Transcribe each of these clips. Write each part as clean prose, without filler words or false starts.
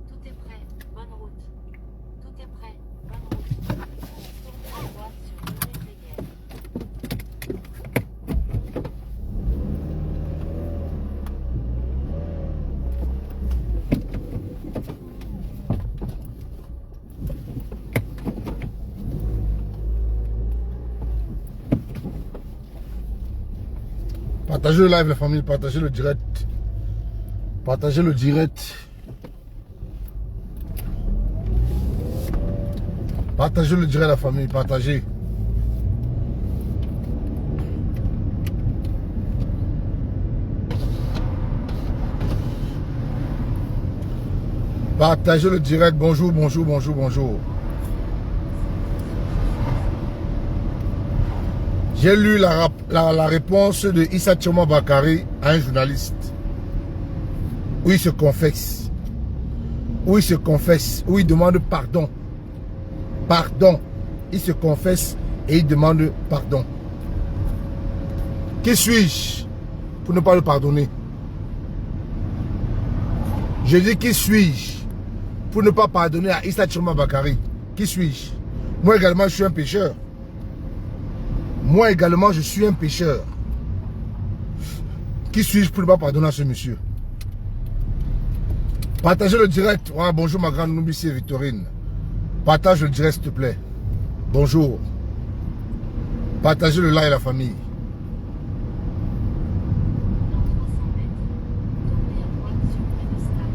Tout est prêt, bonne route. Tout est prêt, bonne route. Tournez à droite sur Rue Métayer. Partagez le live, la famille, partagez le direct. Partagez le direct. Partagez le direct, la famille, partagez. Partagez le direct. Bonjour, bonjour, bonjour, bonjour. J'ai lu la réponse de Issa Tchoma Bakari à un journaliste. Où il se confesse. Où il se confesse. Où il demande pardon. Pardon. Il se confesse et il demande pardon. Qui suis-je pour ne pas le pardonner? Je dis qui suis-je pour ne pas pardonner à Issa Tchoma Bakari? Qui suis-je? Moi également, je suis un pécheur. Moi également, je suis un pécheur. Qui suis-je pour ne pas pardonner à ce monsieur? Partagez le direct. Ouais, bonjour ma grande Noubissi et Victorine. Partage le direct s'il te plaît. Bonjour. Partagez le live la famille. Dans 300 mètres, tournez à droite sur Rue de Stade.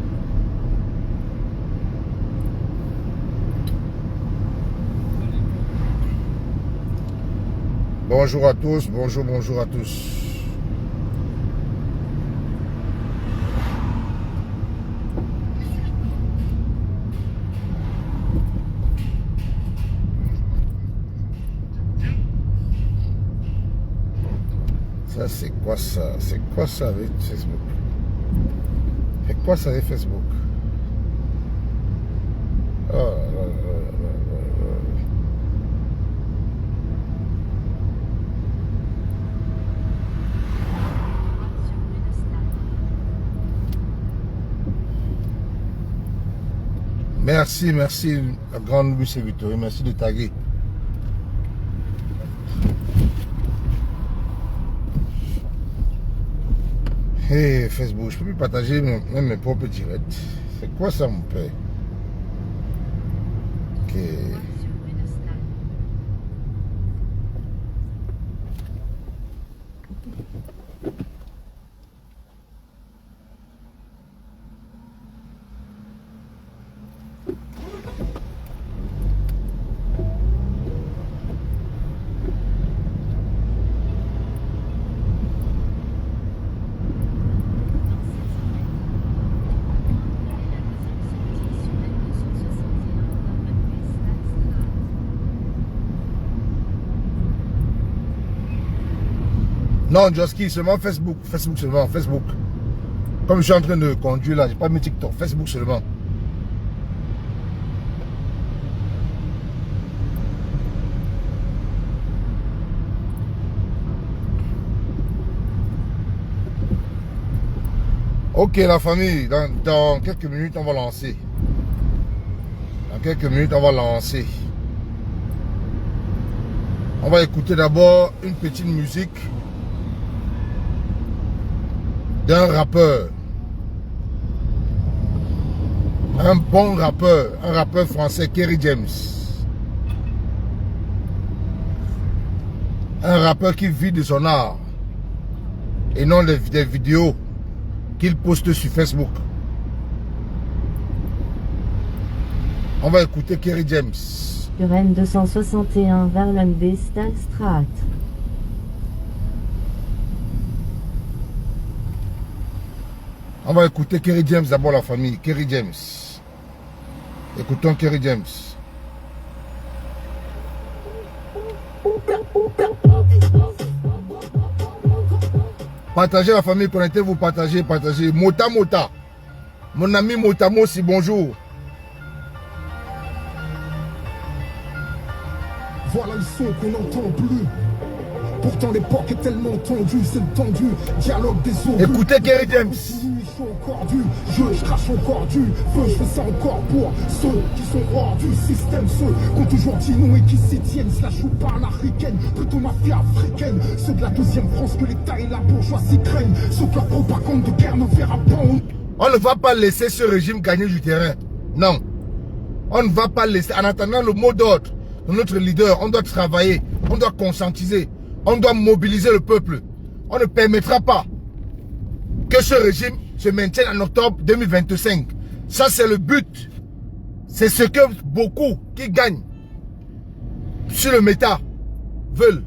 Bonjour à tous, bonjour, bonjour à tous. Ça, c'est quoi ça? C'est quoi ça avec Facebook? C'est quoi ça avec Facebook? Oh là là là là là là. Droite sur Rue de Stade. Merci, merci, la grande Lucie Victorie, merci de taguer. Hey Facebook, je peux plus partager même mes propres directs. C'est quoi ça mon père? Ok. Droite sur Rue de Stade. Non, Joski, seulement Facebook. Facebook seulement, Facebook. Comme je suis en train de conduire là, j'ai pas mis TikTok, Facebook seulement. Ok la famille, dans quelques minutes on va lancer. Dans quelques minutes on va lancer. On va écouter d'abord une petite musique d'un rappeur. Un bon rappeur, un rappeur français, Kerry James. Un rappeur qui vit de son art et non des vidéos qu'il poste sur Facebook. On va écouter Kerry James. Sur N261 vers Stadstraat. On va écouter Kerry James d'abord, la famille. Kerry James. Écoutons Kerry James. Partagez la famille, connectez-vous, partagez, partagez. Mota Mota. Mon ami Mota Mossi, bonjour. Voilà le son qu'on n'entend plus. Pourtant l'époque est tellement tendue, c'est le tendu. Dialogue des eaux. Écoutez Kerry James. Je suis encore du jeu, je crache encore du feu. Je fais ça encore pour ceux qui sont hors du système. Ceux qui ont toujours dit non et qui s'y tiennent. Se la jouent par l'africaine, plutôt mafia africaine. Ceux de la deuxième France que l'État et la bourgeoisie craignent. Ceux que leur propagande de guerre ne verra pas. On ne va pas laisser ce régime gagner du terrain. Non. On ne va pas laisser. En attendant le mot d'ordre de notre leader, on doit travailler, on doit conscientiser, on doit mobiliser le peuple. On ne permettra pas que ce régime se maintienne en octobre 2025. Ça, c'est le but. C'est ce que beaucoup qui gagnent sur le méta veulent.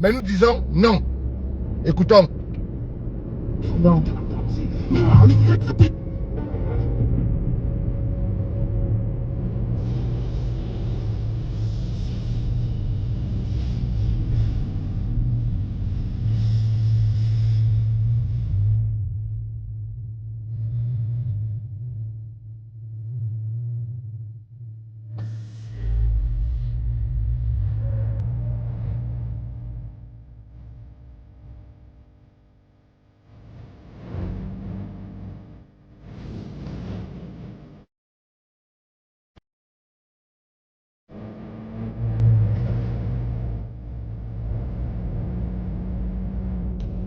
Mais nous disons non. Écoutons. Bon.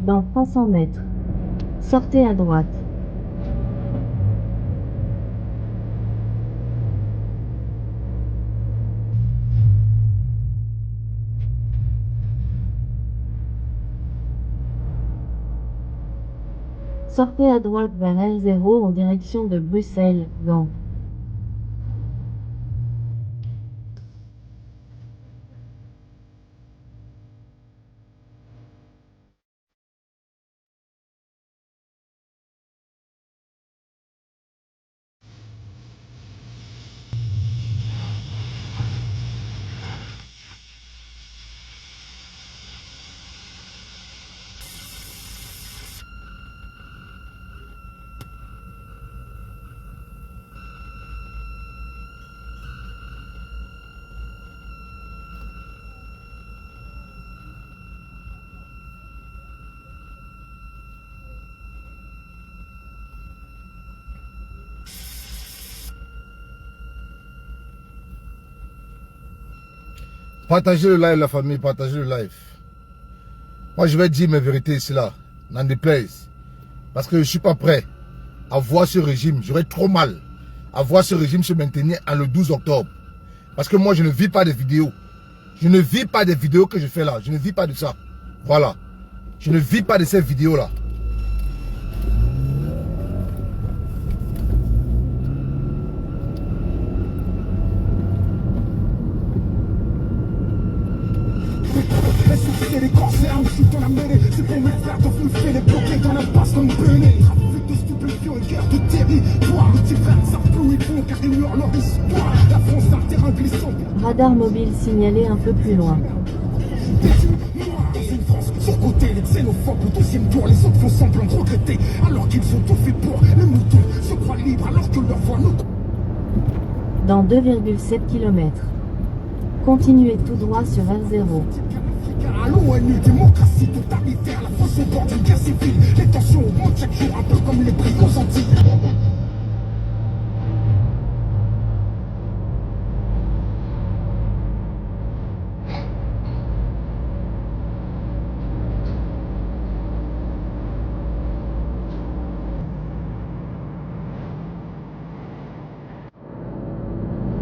Dans 300 mètres. Sortez à droite. Sortez à droite vers L0 en direction de Bruxelles, Gand. Partagez le live, la famille, partagez le live. Moi, je vais dire mes vérités ici, là, n'en déplaise. Parce que je ne suis pas prêt à voir ce régime. J'aurais trop mal à voir ce régime se maintenir en le 12 octobre. Parce que moi, je ne vis pas des vidéos. Je ne vis pas des vidéos que je fais là. Je ne vis pas de ça. Voilà. Je ne vis pas de ces vidéos-là. Les cancers, je suis dans la mêlée. C'est pour mes frères doivent nous faire les bloquer dans la passe comme Benet. Trafic de stupéfiants, une guerre de territoire. Nos petits frères ne savent plus où ils vont car ils ignorent leur histoire. La France est un terrain glissant. Radar mobile signalé un peu plus loin. Dans une France surcotée, les xénophobes au deuxième tour. Les autres font semblant de regretter alors qu'ils ont tout fait pour. Les moutons se croient libres alors que leur voix nous... Dans 2,7 km. Continuez tout droit sur R0. À l'ONU, démocratie totalitaire, la France au bord d'une guerre civile. Les tensions augmentent chaque jour, un peu comme les briques aux Antilles.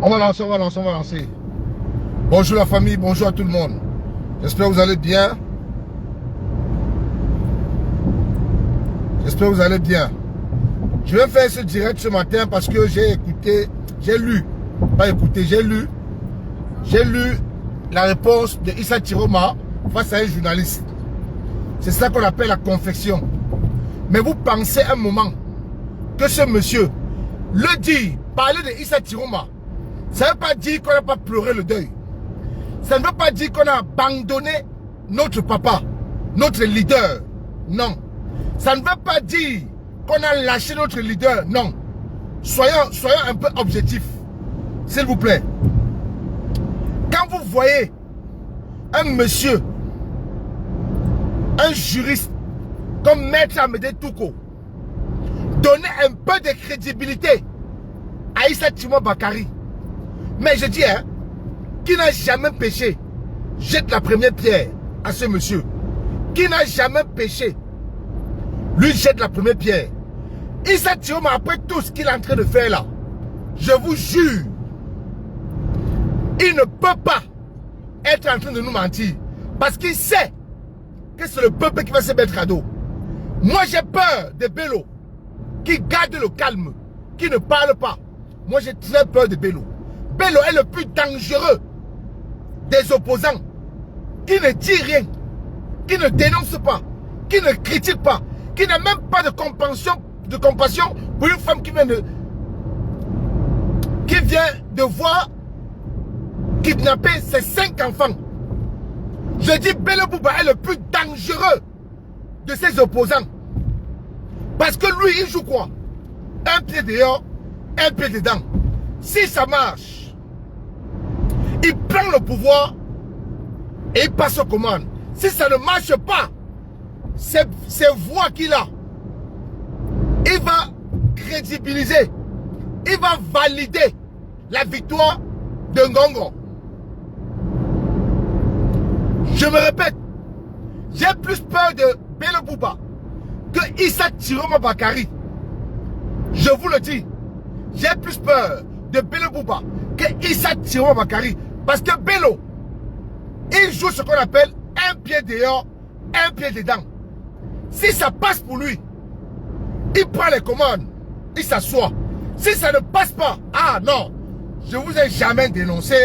On va lancer, on va lancer, on va lancer. Bonjour la famille, bonjour à tout le monde. J'espère que vous allez bien. J'espère que vous allez bien. Je vais faire ce direct ce matin parce que j'ai écouté, j'ai lu, pas écouté, j'ai lu la réponse de Issa Chiroma face à un journaliste. C'est ça qu'on appelle la confession. Mais vous pensez un moment que ce monsieur le dit, parler de Issa Tiroma, ça ne veut pas dire qu'on n'a pas pleuré le deuil. Ça ne veut pas dire qu'on a abandonné notre papa, notre leader. Non. Ça ne veut pas dire qu'on a lâché notre leader. Non. Soyons un peu objectifs. S'il vous plaît. Quand vous voyez un monsieur, un juriste comme Maître Amédée Touko donner un peu de crédibilité à Issa Tiroma Bakary, mais je dis, hein, qui n'a jamais péché, jette la première pierre à ce monsieur. Qui n'a jamais péché, lui jette la première pierre. Issa Tiroma, après tout ce qu'il est en train de faire là, je vous jure, il ne peut pas être en train de nous mentir. Parce qu'il sait que c'est le peuple qui va se mettre à dos. Moi j'ai peur de Bello, qui garde le calme, qui ne parle pas. Moi j'ai très peur de Bello. Bello est le plus dangereux des opposants, qui ne dit rien, qui ne dénonce pas, qui ne critique pas, qui n'a même pas de compassion pour une femme qui vient de voir kidnapper ses 5 enfants. Je dis Bello Bouba est le plus dangereux de ses opposants. Parce que lui, il joue quoi? Un pied dehors, un pied dedans. Si ça marche, il prend le pouvoir et il passe aux commandes. Si ça ne marche pas, ces voix qu'il a, il va crédibiliser, il va valider la victoire de Ngongo. Je me répète, j'ai plus peur de Bello Bouba que Issa Tiroma Bakary. Je vous le dis, j'ai plus peur de Bello Bouba que Issa Tiroma Bakary. Parce que Bello, il joue ce qu'on appelle un pied dehors, un pied dedans. Si ça passe pour lui, il prend les commandes, il s'assoit. Si ça ne passe pas, ah non, je ne vous ai jamais dénoncé,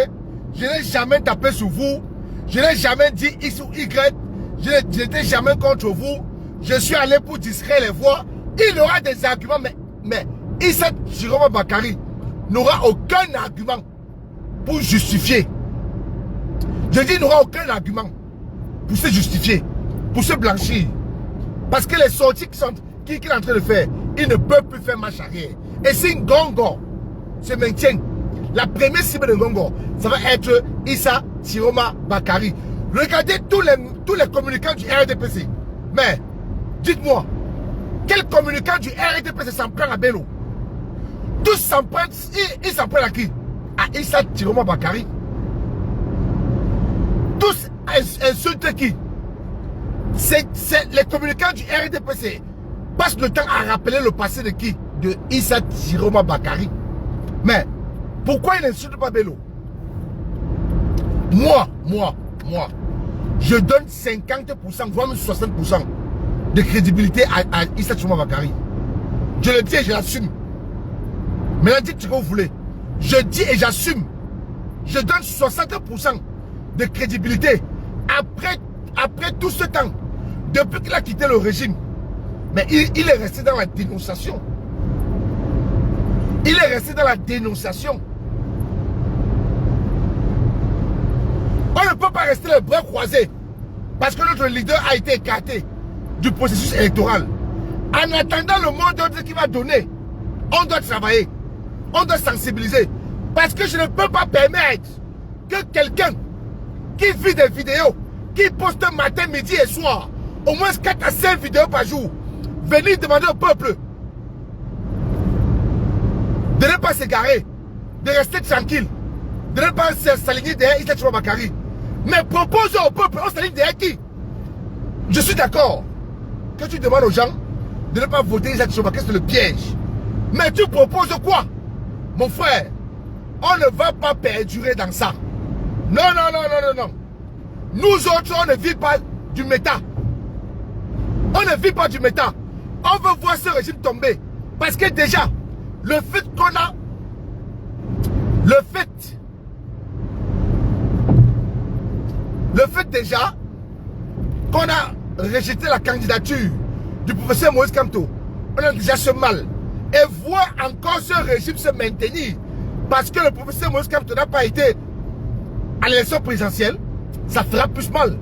je n'ai jamais tapé sur vous, je n'ai jamais dit X ou Y, je n'étais jamais contre vous, je suis allé pour distraire les voix. Il aura des arguments, mais Issa Tiroma Bakary n'aura aucun argument pour justifier. Je dis, il n'aura aucun argument pour se justifier, pour se blanchir. Parce que les sorties qu'il est en train de faire, il ne peut plus faire marche arrière. Et si Ngongo se maintient, la première cible de Ngongo, ça va être Issa Tiroma Bakary. Regardez tous les communicants du RDPC. Mais, dites-moi, quel communicant du RDPC s'en prend à Bello? Tous s'en prennent, ils s'en prennent à qui? À Issa Tiroma Bakary. Tous insultent qui? C'est les communicants du RDPC passent le temps à rappeler le passé de qui? De Issa Tiroma Bakary. Mais, pourquoi ils n'insultent pas Bello? Moi, je donne 50%, voire même 60% de crédibilité à Issa Tiroma Bakary. Je le dis et je l'assume. Maintenant, dites ce que vous voulez. Je dis et j'assume. Je donne 60% de crédibilité après tout ce temps, depuis qu'il a quitté le régime. Mais il est resté dans la dénonciation. Il est resté dans la dénonciation. On ne peut pas rester les bras croisés parce que notre leader a été écarté du processus électoral. En attendant le mot d'ordre qui va donner, on doit travailler, on doit sensibiliser. Parce que je ne peux pas permettre que quelqu'un qui vit des vidéos, qui poste matin, midi et soir, au moins 4 à 5 vidéos par jour, venir demander au peuple de ne pas s'égarer, de rester tranquille, de ne pas s'aligner derrière Issa Tiroma Bakary. Mais propose au peuple, on s'aligne derrière qui? Je suis d'accord que tu demandes aux gens de ne pas voter Issa Tiroma Bakary, c'est le piège. Mais tu proposes quoi? Mon frère, on ne va pas perdurer dans ça. Non. Nous autres, on ne vit pas du méta. On ne vit pas du méta. On veut voir ce régime tomber. Parce que déjà, le fait qu'on a... Le fait déjà qu'on a rejeté la candidature du professeur Moïse Kamto, on a déjà ce mal. et voir encore ce régime se maintenir parce que le professeur Moïse Kamto n'a pas été à l'élection présidentielle, ça fera plus mal.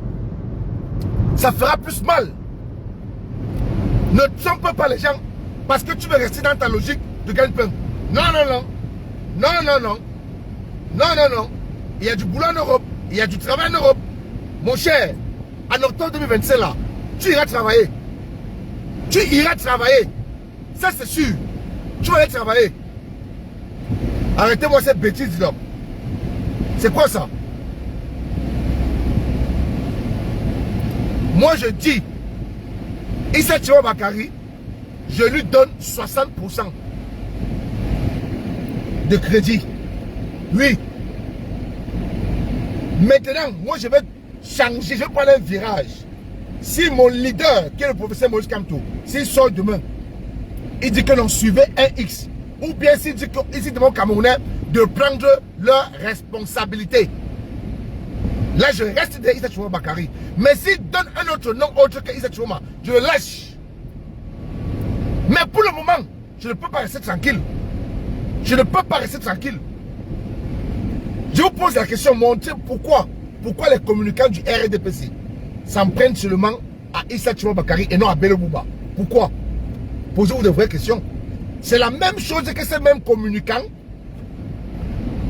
Ça fera plus mal. Ne trompe pas les gens parce que tu veux rester dans ta logique de gagne-pain. Non, non, non. Non, non, non. Non, non, non. Il y a du boulot en Europe. Il y a du travail en Europe. Mon cher, en octobre 2025 là, tu iras travailler. Tu iras travailler. Ça c'est sûr. Tu vas aller travailler. Arrêtez-moi cette bêtise là. C'est quoi ça? Moi je dis, Issa Tchouama Bakari, je lui donne 60% de crédit. Oui. Maintenant, moi je vais changer, je vais prendre un virage. Si mon leader, qui est le professeur Moïse Kamto, s'il sort demain, il dit que l'on suivait un X, ou bien s'il dit qu'il demande aux Camerounais de prendre leurs responsabilités. Là, je reste derrière Issa Tchouama Bakari. Mais s'il donne un autre nom autre que Issa Tchouama, je le lâche. Mais pour le moment, je ne peux pas rester tranquille. Je ne peux pas rester tranquille. Je vous pose la question, montrer pourquoi les communicants du RDPC s'en prennent seulement à Issa Tchouama Bakari et non à Bello Bouba. Pourquoi? Posez-vous de vraies questions. C'est la même chose que ces mêmes communicants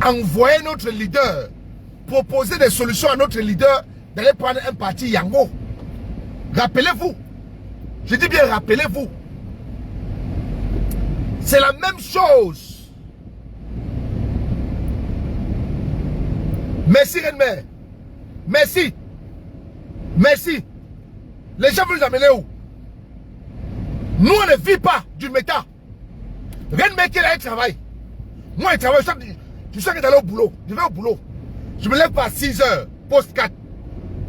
envoyaient notre leader proposer des solutions à notre leader d'aller prendre un parti Yango. Rappelez-vous. Je dis bien rappelez-vous. C'est la même chose. Merci Renmer. Merci. Merci. Les gens veulent nous amener où? Nous on ne vit pas du méta. Renmer qui a un travail. Moi je travaille, je sais que d'aller au boulot. Je vais au boulot. Je me lève pas à 6 h, poste 4.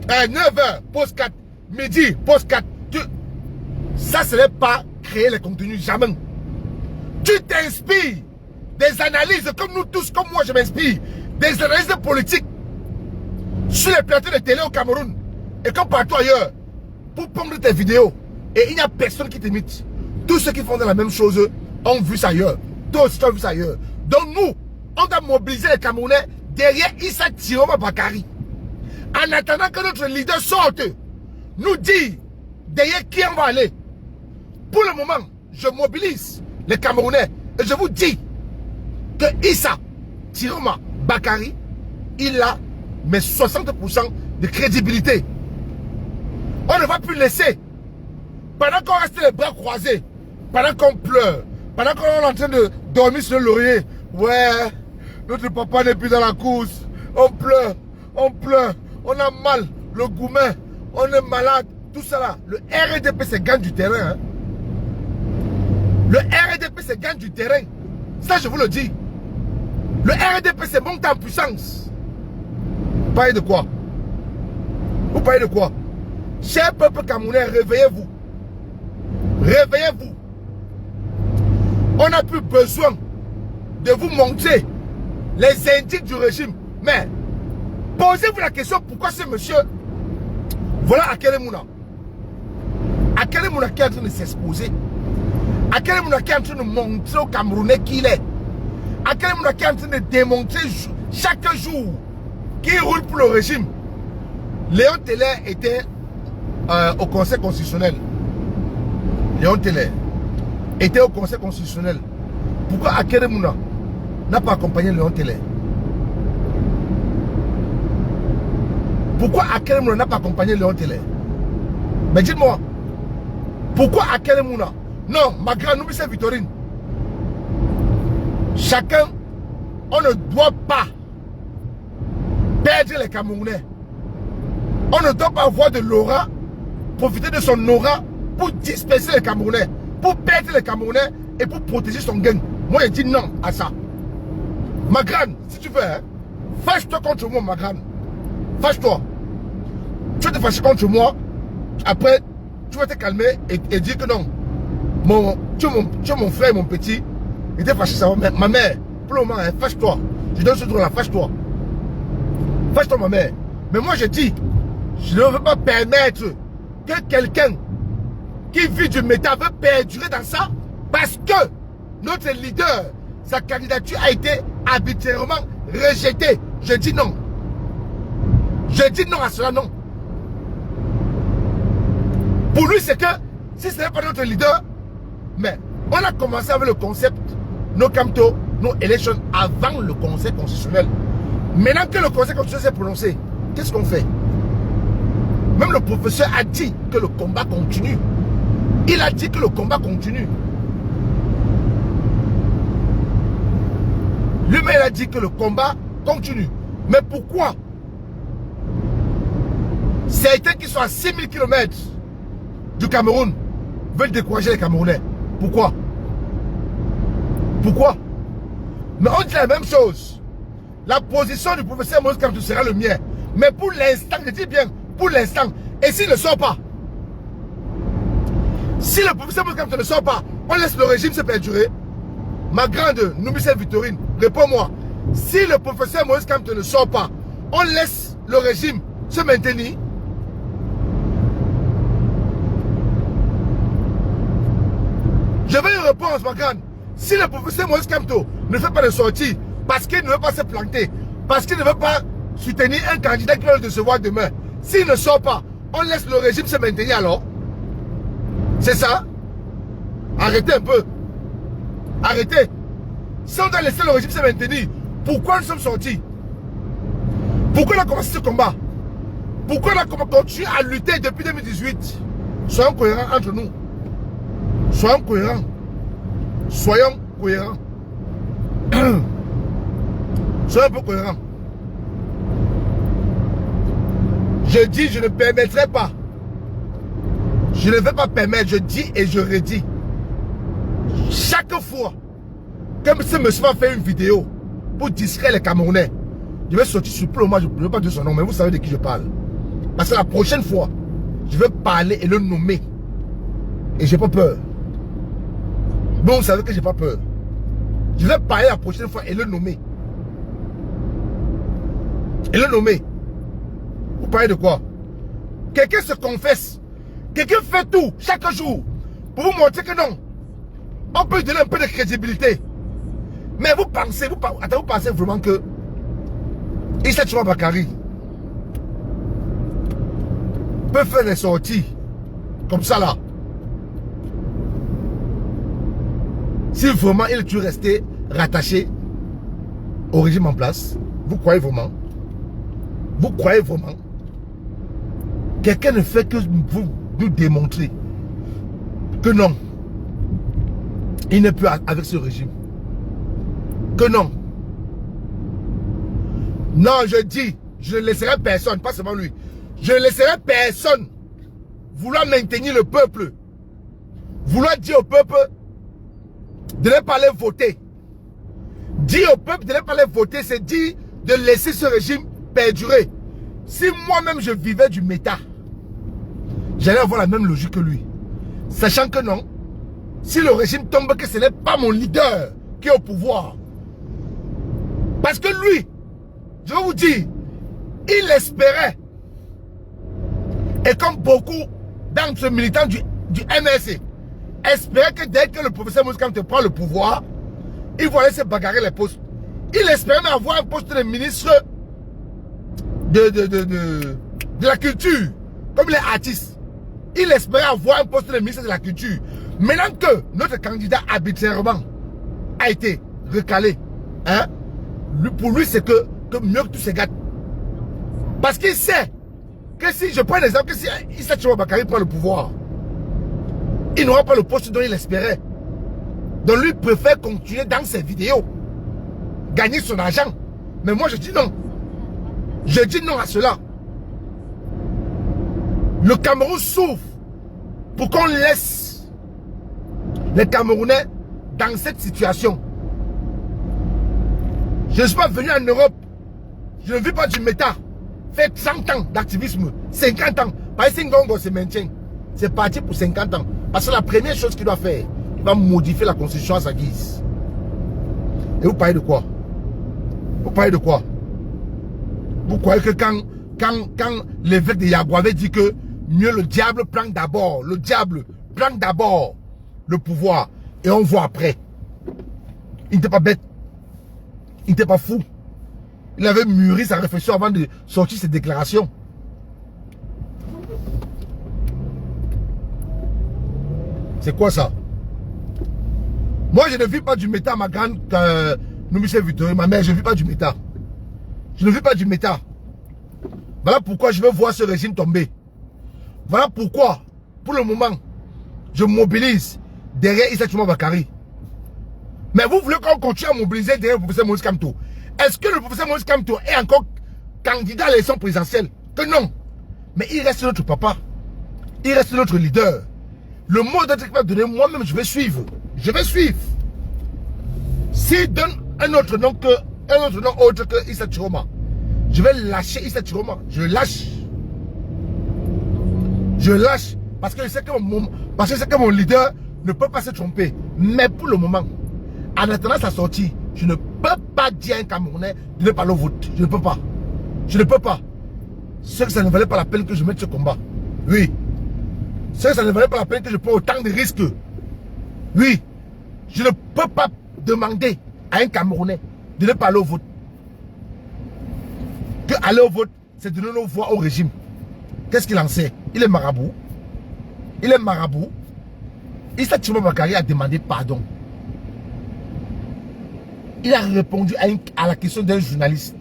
9 h, poste 4. Midi, poste 4. Ça, ce n'est pas créer les contenus, jamais. Tu t'inspires des analyses, comme nous tous, comme moi je m'inspire, des analyses politiques sur les plateaux de télé au Cameroun et comme partout ailleurs pour prendre tes vidéos. Et il n'y a personne qui t'imite. Tous ceux qui font la même chose ont vu ça ailleurs. Toi aussi, tu as vu ça ailleurs. Donc nous, on doit mobiliser les Camerounais derrière Issa Tchouama Bakari. En attendant que notre leader sorte, nous dit derrière qui on va aller. Pour le moment, je mobilise les Camerounais et je vous dis que Issa Tchouama Bakari, il a mais 60% de crédibilité. On ne va plus laisser, pendant qu'on reste les bras croisés, pendant qu'on pleure, pendant qu'on est en train de dormir sur le laurier, ouais, notre papa n'est plus dans la course, on pleure, on a mal, le goumen, on est malade, tout ça là. Le RDP c'est gagne du terrain. Hein. Le RDP c'est gagne du terrain. Ça je vous le dis. Le RDP c'est monte en puissance. Vous parlez de quoi? Vous parlez de quoi? Cher peuple camerounais, réveillez-vous. Réveillez-vous. On n'a plus besoin de vous montrer les indices du régime. Mais posez-vous la question pourquoi ce monsieur, voilà Akelemuna. Akelemuna qui est en train de s'exposer. Akelemuna qui est en train de montrer aux Camerounais qui il est. Akelemuna qui est en train de démontrer chaque jour qu'il roule pour le régime. Léon Télé était au Conseil constitutionnel. Léon Télé était au Conseil constitutionnel. Pourquoi Akelemuna n'a pas accompagné Léon Télé? Pourquoi Akelemuna n'a pas accompagné Léon Télé? Mais dites-moi, pourquoi Akelemuna? Non, ma grande, n'oublie cette Victorine. Chacun, on ne doit pas perdre les Camerounais. On ne doit pas avoir de l'aura, profiter de son aura pour disperser les Camerounais, pour perdre les Camerounais et pour protéger son gain. Moi, je dis non à ça. Ma grande, si tu veux, hein, fâche-toi contre moi, ma grande. Fâche-toi. Tu vas te fâcher contre moi. Après, tu vas te calmer et dire que non. Tu es mon frère et mon petit. Il était fâché, ça va. Mais ma mère, pour le moment, hein, fâche-toi. Je donne ce droit-là, fâche-toi. Fâche-toi, ma mère. Mais moi, je dis, je ne veux pas permettre que quelqu'un qui vit du métal veut perdurer dans ça parce que notre leader, sa candidature a été arbitrairement rejetée. Je dis non. Je dis non à cela, non. Pour lui, c'est que, si ce n'est pas notre leader, mais on a commencé avec le concept, nos Camto, nos élections, avant le Conseil constitutionnel. Maintenant que le Conseil constitutionnel s'est prononcé, qu'est-ce qu'on fait? Même le professeur a dit que le combat continue. Il a dit que le combat continue. Lui-même, il a dit que le combat continue. Mais pourquoi certains qui sont à 6000 km du Cameroun veulent décourager les Camerounais? Pourquoi? Pourquoi? Mais on dit la même chose. La position du professeur Moïse Kamto sera le mien. Mais pour l'instant, je dis bien, pour l'instant, et s'il ne sort pas, si le professeur Moïse Kamto ne sort pas, on laisse le régime se perdurer. Ma grande Noumissel Victorine, réponds-moi. Si le professeur Moïse Kamto ne sort pas, on laisse le régime se maintenir. Je veux une réponse, ma grande. Si le professeur Moïse Kamto ne fait pas de sortie, parce qu'il ne veut pas se planter, parce qu'il ne veut pas soutenir un candidat qui va le recevoir demain, s'il ne sort pas, on laisse le régime se maintenir alors. C'est ça? Arrêtez un peu. Arrêtez. Si on doit laisser le régime se maintenir, pourquoi nous sommes sortis? Pourquoi on a commencé ce combat? Pourquoi on a continué à lutter depuis 2018? Soyons cohérents entre nous. Soyons cohérents. Soyons cohérents. Soyons un peu cohérents. Je dis, je ne permettrai pas. Je ne vais pas permettre, je dis et je redis. Chaque fois que ce monsieur va faire une vidéo pour distraire les Camerounais, je vais sortir sur le moi, je ne veux pas dire son nom, mais vous savez de qui je parle. Parce que la prochaine fois, je vais parler et le nommer. Et j'ai pas peur. Bon, vous savez que j'ai pas peur. Je vais parler la prochaine fois et le nommer. Et le nommer. Vous parlez de quoi? Quelqu'un se confesse. Quelqu'un fait tout chaque jour pour vous montrer que non. On peut donner un peu de crédibilité. Mais vous pensez, vous pensez vraiment que Issa Tchouma Bakary peut faire des sorties comme ça là? Si vraiment il est resté rattaché au régime en place, vous croyez vraiment? Vous croyez vraiment? Quelqu'un ne fait que vous nous démontrer que non, il n'est plus avec ce régime. Que non. Non, je dis, je ne laisserai personne, pas seulement lui. Je ne laisserai personne vouloir maintenir le peuple. Vouloir dire au peuple de ne pas aller voter. Dire au peuple de ne pas aller voter, c'est dire de laisser ce régime perdurer. Si moi-même je vivais du méta, j'allais avoir la même logique que lui. Sachant que non, si le régime tombe, que ce n'est pas mon leader qui est au pouvoir. Parce que lui, je vais vous dire, il espérait, et comme beaucoup d'entre militants du MSC, espérait que dès que le professeur Moïse Kamto prend le pouvoir, il va aller se bagarrer les postes. Il espérait même avoir un poste de ministre de la culture, comme les artistes. Il espérait avoir un poste de ministre de la culture. Maintenant que notre candidat arbitrairement a été recalé, hein, pour lui c'est que mieux que tous ces gars. Parce qu'il sait que si, je prends l'exemple, que si Issa Tchouma Bakary prend le pouvoir, il n'aura pas le poste dont il espérait. Donc lui préfère continuer dans ses vidéos, gagner son argent. Mais moi je dis non. Je dis non à cela. Le Cameroun souffre pour qu'on laisse les Camerounais dans cette situation. Je ne suis pas venu en Europe. Je ne vis pas du méta. Fait 30 ans d'activisme, 50 ans. Parce que Ngongo se maintient. C'est parti pour 50 ans. Parce que la première chose qu'il doit faire, il va modifier la constitution à sa guise. Et vous parlez de quoi? Vous parlez de quoi? Vous croyez que quand l'évêque de Yago avait dit que mieux le diable prend d'abord, le diable prend d'abord le pouvoir et on voit après. Il n'était pas bête. Il n'était pas fou. Il avait mûri sa réflexion avant de sortir ses déclarations. C'est quoi ça? Moi, je ne vis pas du méta, ma grande Michel Victory, ma mère, je ne vis pas du méta. Je ne vis pas du méta. Voilà pourquoi je veux voir ce régime tomber. Voilà pourquoi, pour le moment, je mobilise derrière Issa Tchouma Bakary. Mais vous voulez qu'on continue à mobiliser derrière le professeur Maurice Kamto? Est-ce que le professeur Maurice Kamto est encore candidat à l'élection présidentielle? Que non. Mais il reste notre papa. Il reste notre leader. Le mot d'être qu'il va donner, moi-même, je vais suivre. Je vais suivre. S'il donne un autre nom autre que Issa Tchouma, je vais lâcher Issa Tchouma. Je lâche. Je lâche. Parce que je sais que mon leader ne peut pas se tromper. Mais pour le moment, en attendant sa sortie, je ne peux pas dire à un Camerounais de ne pas aller au vote. Je ne peux pas. Je ne peux pas. C'est que ça ne valait pas la peine que je mette ce combat. Oui. C'est que ça ne valait pas la peine que je prenne autant de risques. Oui. Je ne peux pas demander à un Camerounais de ne pas aller au vote. Que aller au vote, c'est donner nos voix au régime. Qu'est-ce qu'il en sait? Il est marabout. Il est marabout. Issa Tchouma Bakary a demandé pardon. Il a répondu à la question d'un journaliste.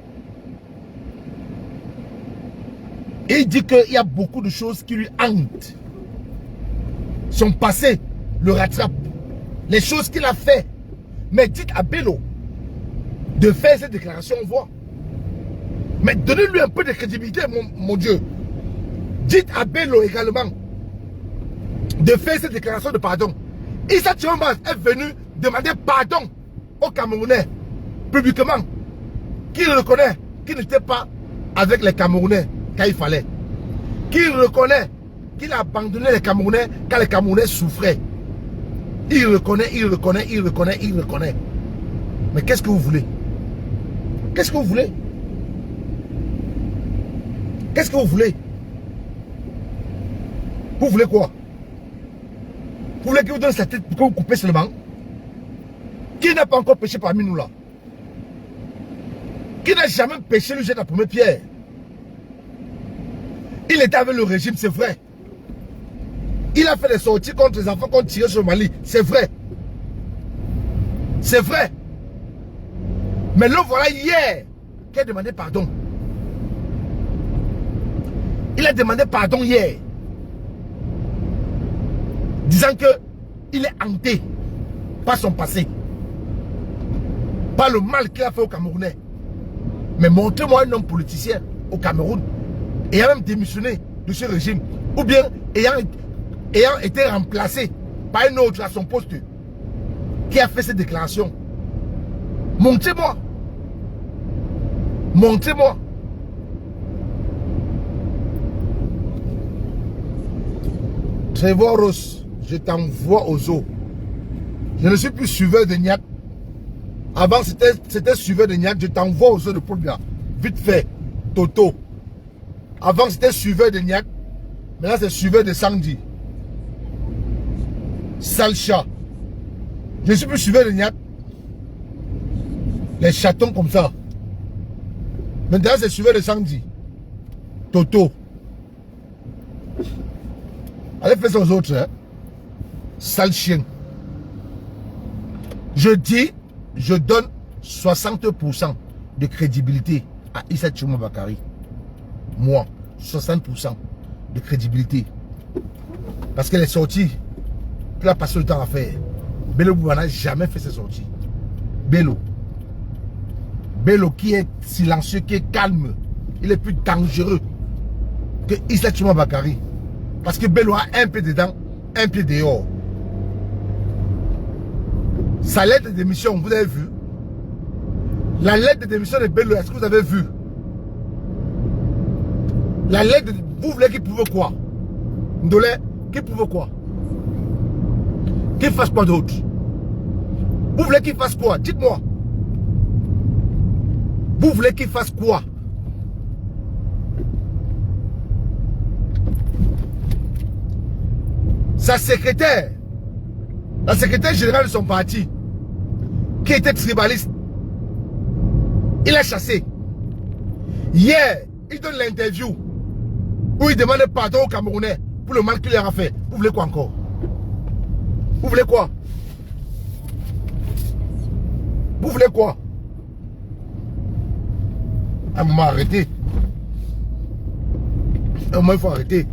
Et il dit qu'il y a beaucoup de choses qui lui hantent. Son passé le rattrape. Les choses qu'il a fait. Mais dites à Bello de faire cette déclaration, on voit. Mais donnez-lui un peu de crédibilité, mon Dieu. Dites à Bello également de faire cette déclaration de pardon. Issa Tchouma est venu demander pardon aux Camerounais, publiquement, qu'il reconnaît qu'il n'était pas avec les Camerounais quand il fallait. Qu'il reconnaît qu'il a abandonné les Camerounais quand les Camerounais souffraient. Il reconnaît, il reconnaît, il reconnaît, il reconnaît. Mais qu'est-ce que vous voulez? Qu'est-ce que vous voulez? Qu'est-ce que vous voulez? Vous voulez quoi? Vous voulez qu'il vous donne sa tête pour que vous coupez seulement? Qui n'a pas encore péché parmi nous là? Qui n'a jamais péché lui jette la première pierre? Il était avec le régime, c'est vrai. Il a fait des sorties contre les enfants qu'on tirait sur le Mali, c'est vrai. C'est vrai. Mais le voilà hier qui a demandé pardon. Il a demandé pardon hier. Disant que il est hanté par son passé. Par le mal qu'il a fait aux Camerounais. Mais montrez-moi un homme politicien au Cameroun ayant même démissionné de ce régime, ou bien ayant été remplacé par un autre à son poste qui a fait cette déclaration. Montrez-moi. Montrez-moi. Trevor Ross, je t'envoie aux eaux. Je ne suis plus suiveur de Niak. Avant, c'était suiveur de Niak. Je t'envoie aux eaux de Poulbia. Vite fait. Toto. Avant, c'était suiveur de Niak. Maintenant, c'est suiveur de Sandy. Salcha. Je ne suis plus suiveur de Niak. Les chatons comme ça. Maintenant, c'est suiveur de Sandy. Toto. Allez faire ça aux autres. Hein? Sale chien. Je dis, je donne 60% de crédibilité à Issa Tchouma Bakary. Moi, 60% de crédibilité. Parce qu'elle est sortie. Il a passé le temps à faire. Bello Bouba n'a jamais fait ses sorties. Bello. Bello qui est silencieux, qui est calme. Il est plus dangereux que Issa Tchouma Bakary. Parce que Bello a un pied dedans, un pied dehors. Sa lettre de démission, vous avez vu? La lettre de démission de Bello, est-ce que vous avez vu? La lettre de... Vous voulez qu'il prouve quoi? Ndolé, qu'il prouve quoi? Qu'il fasse quoi d'autre? Vous voulez qu'il fasse quoi? Dites-moi. Vous voulez qu'il fasse quoi? Sa secrétaire, la secrétaire générale de son parti, qui était tribaliste. Il a chassé. Hier, il donne l'interview où il demande pardon aux Camerounais pour le mal qu'il leur a fait. Vous voulez quoi encore? Vous voulez quoi? Vous voulez quoi? À un moment, arrêtez. À un moment, il faut arrêter.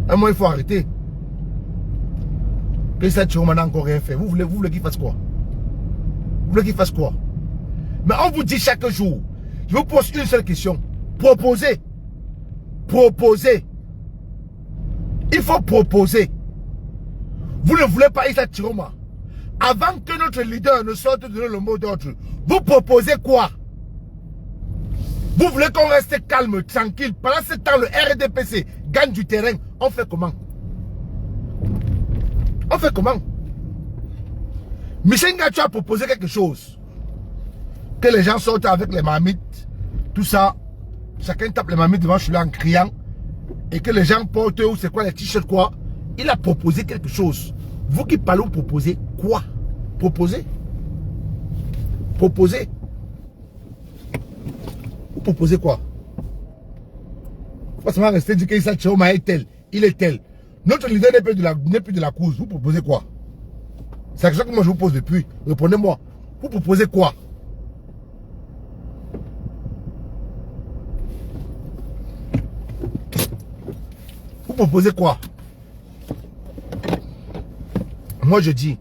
À un moment, il faut arrêter. Que ça, Chiroma n'a encore rien fait. Vous voulez qu'il fasse quoi? Vous voulez qu'il fasse quoi? Mais on vous dit chaque jour, je vous pose une seule question. Proposez. Proposez. Il faut proposer. Vous ne voulez pas Issa Chiroma. Avant que notre leader ne sorte de donner le mot d'ordre, vous proposez quoi? Vous voulez qu'on reste calme, tranquille. Pendant ce temps, le RDPC gagne du terrain. On fait comment? On fait comment? Michel Ngacho a proposé quelque chose. Que les gens sortent avec les marmites. Tout ça. Chacun tape les marmites devant chez lui en criant. Et que les gens portent, ou c'est quoi les t-shirts quoi. Il a proposé quelque chose. Vous qui parlez, vous proposez quoi? Proposez. Proposez. Vous proposez quoi? Forcément rester dire que Issa Chiroma est tel. Il est tel. Notre leader n'est plus de la cause. Vous proposez quoi? C'est la question que moi je vous pose depuis. Répondez-moi. Vous proposez quoi? Vous proposez quoi? Moi je dis,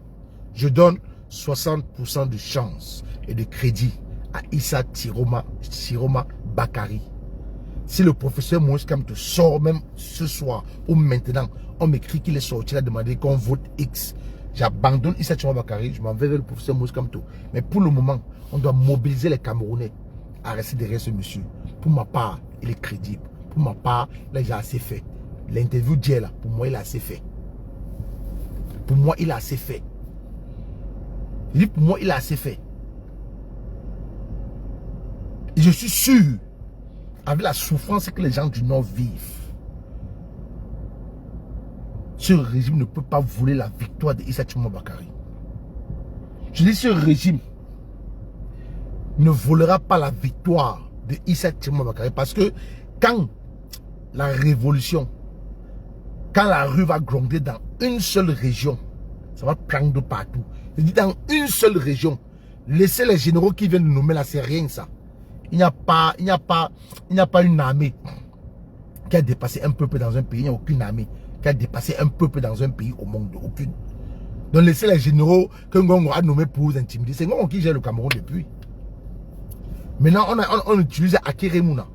je donne 60% de chance et de crédit à Issa Chiroma Bakari. Si le professeur Moïse Kamto sort même ce soir ou maintenant, on m'écrit qu'il est sorti, il a demandé qu'on vote X. J'abandonne Issa Chiroma Bakari, je m'en vais vers le professeur Moïse Kamto. Mais pour le moment, on doit mobiliser les Camerounais à rester derrière ce monsieur. Pour ma part, il est crédible. Pour ma part, là j'ai assez fait. L'interview d'hier là, pour moi il a assez fait. Pour moi il a assez fait. Pour moi il a assez fait. Et je suis sûr, avec la souffrance que les gens du Nord vivent, ce régime ne peut pas voler la victoire de Issa Chiroma Bakari. Je dis ce régime ne volera pas la victoire de Issa Chiroma Bakari parce que quand la révolution, quand la rue va gronder dans une seule région, ça va prendre de partout. Je dis dans une seule région, laissez les généraux qui viennent de nommer là, c'est rien ça. Il n'y a pas une armée qui a dépassé un peuple dans un pays. Il n'y a aucune armée qui a dépassé un peuple dans un pays au monde. Aucune. Donc laissez les généraux que Ngongo a nommés pour vous intimider. C'est Ngongo qui gère le Cameroun depuis. Maintenant, on utilise Akeremouna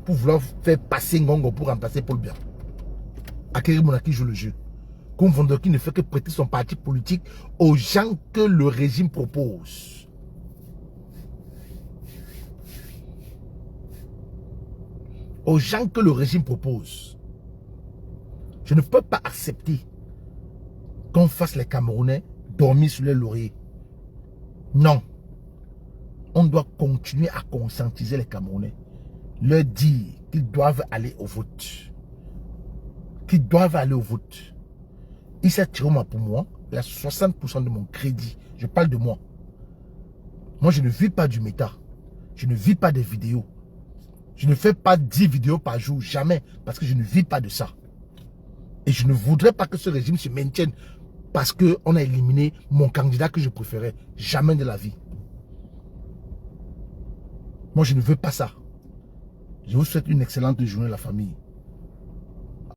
pour vouloir faire passer Ngongo pour remplacer Paul Biya. Akeremouna qui joue le jeu. Confondeur qui ne fait que prêter son parti politique aux gens que le régime propose. Aux gens que le régime propose. Je ne peux pas accepter qu'on fasse les Camerounais dormir sur les lauriers. Non. On doit continuer à conscientiser les Camerounais. Leur dire qu'ils doivent aller au vote. Qu'ils doivent aller au vote. Issa Chiroma pour moi, il a 60% de mon crédit. Je parle de moi. Moi, je ne vis pas du méta. Je ne vis pas des vidéos. Je ne fais pas 10 vidéos par jour, jamais, parce que je ne vis pas de ça. Et je ne voudrais pas que ce régime se maintienne parce qu'on a éliminé mon candidat que je préférais. Jamais de la vie. Moi, je ne veux pas ça. Je vous souhaite une excellente journée, la famille.